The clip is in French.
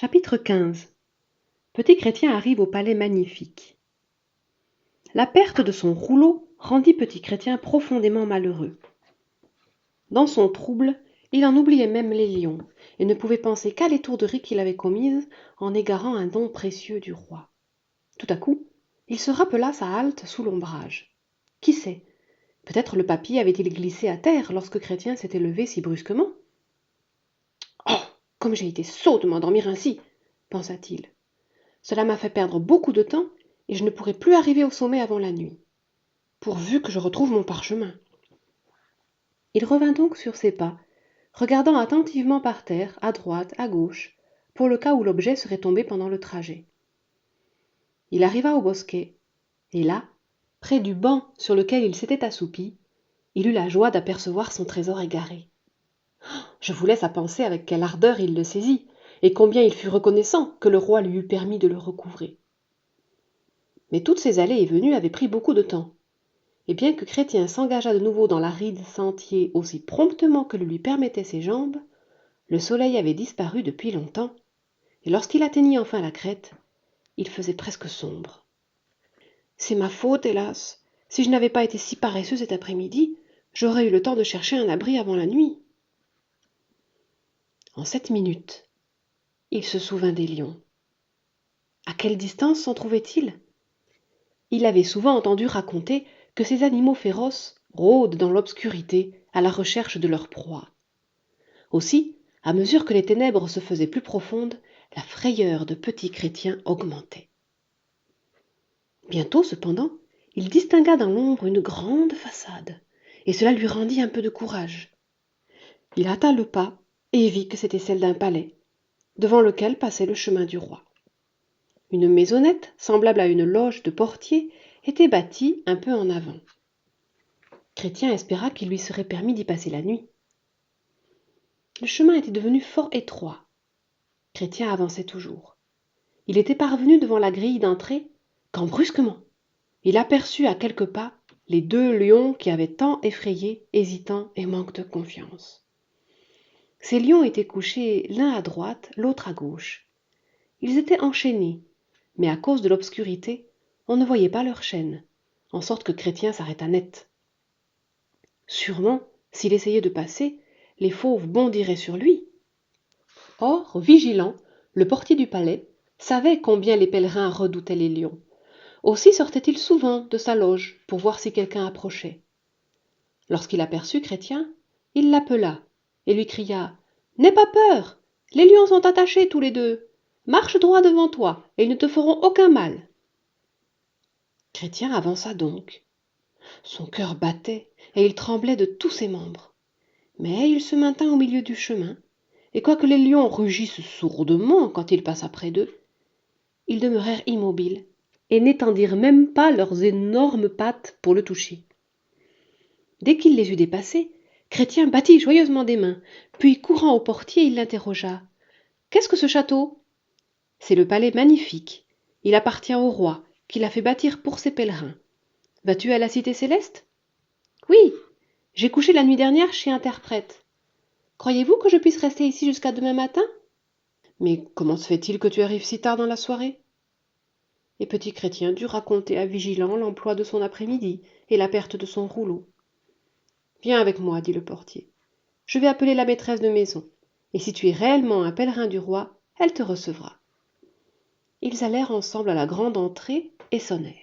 Chapitre 15. Petit Chrétien arrive au palais magnifique. La perte de son rouleau rendit Petit Chrétien profondément malheureux. Dans son trouble, il en oubliait même les lions, et ne pouvait penser qu'à l'étourderie qu'il avait commise en égarant un don précieux du roi. Tout à coup, il se rappela sa halte sous l'ombrage. Qui sait, peut-être le papier avait-il glissé à terre lorsque Chrétien s'était levé si brusquement. « Oh, comme j'ai été sot de m'endormir ainsi !» pensa-t-il. Cela m'a fait perdre beaucoup de temps, et je ne pourrai plus arriver au sommet avant la nuit. Pourvu que je retrouve mon parchemin. Il revint donc sur ses pas, regardant attentivement par terre, à droite, à gauche, pour le cas où l'objet serait tombé pendant le trajet. Il arriva au bosquet, et là, près du banc sur lequel il s'était assoupi, il eut la joie d'apercevoir son trésor égaré. Je vous laisse à penser avec quelle ardeur il le saisit, et combien il fut reconnaissant que le roi lui eût permis de le recouvrer. Mais toutes ces allées et venues avaient pris beaucoup de temps, et bien que Chrétien s'engageât de nouveau dans l'aride sentier aussi promptement que le lui permettaient ses jambes, le soleil avait disparu depuis longtemps, et lorsqu'il atteignit enfin la crête, il faisait presque sombre. « C'est ma faute, hélas. Si je n'avais pas été si paresseux cet après-midi, j'aurais eu le temps de chercher un abri avant la nuit. » En 7 minutes, il se souvint des lions. À quelle distance s'en trouvait-il ? Il avait souvent entendu raconter que ces animaux féroces rôdent dans l'obscurité à la recherche de leur proie. Aussi, à mesure que les ténèbres se faisaient plus profondes, la frayeur de Petit Chrétien augmentait. Bientôt, cependant, il distingua dans l'ombre une grande façade, et cela lui rendit un peu de courage. Il hâta le pas et vit que c'était celle d'un palais, devant lequel passait le chemin du roi. Une maisonnette, semblable à une loge de portier, était bâtie un peu en avant. Chrétien espéra qu'il lui serait permis d'y passer la nuit. Le chemin était devenu fort étroit. Chrétien avançait toujours. Il était parvenu devant la grille d'entrée, quand brusquement, il aperçut à quelques pas les 2 lions qui avaient tant effrayé, hésitants et manque de confiance. Ces lions étaient couchés l'un à droite, l'autre à gauche. Ils étaient enchaînés, mais à cause de l'obscurité, on ne voyait pas leurs chaînes, en sorte que Chrétien s'arrêta net. Sûrement, s'il essayait de passer, les fauves bondiraient sur lui. Or, vigilant, le portier du palais savait combien les pèlerins redoutaient les lions. Aussi sortait-il souvent de sa loge pour voir si quelqu'un approchait. Lorsqu'il aperçut Chrétien, il l'appela et lui cria « N'aie pas peur, les lions sont attachés tous les 2. Marche droit devant toi, et ils ne te feront aucun mal. » Chrétien avança donc. Son cœur battait, et il tremblait de tous ses membres. Mais il se maintint au milieu du chemin, et quoique les lions rugissent sourdement quand il passa près d'eux, ils demeurèrent immobiles, et n'étendirent même pas leurs énormes pattes pour le toucher. Dès qu'il les eut dépassés, Chrétien battit joyeusement des mains, puis courant au portier, il l'interrogea. « Qu'est-ce que ce château ?» ?»« C'est le palais magnifique. Il appartient au roi, qui l'a fait bâtir pour ses pèlerins. Vas-tu à la cité céleste ? » ?»« Oui, j'ai couché la nuit dernière chez Interprète. Croyez-vous que je puisse rester ici jusqu'à demain matin ? » ?»« Mais comment se fait-il que tu arrives si tard dans la soirée ? » Et Petit Chrétien dut raconter à Vigilant l'emploi de son après-midi et la perte de son rouleau. « Viens avec moi, dit le portier. Je vais appeler la maîtresse de maison, et si tu es réellement un pèlerin du roi, elle te recevra. » Ils allèrent ensemble à la grande entrée et sonnèrent.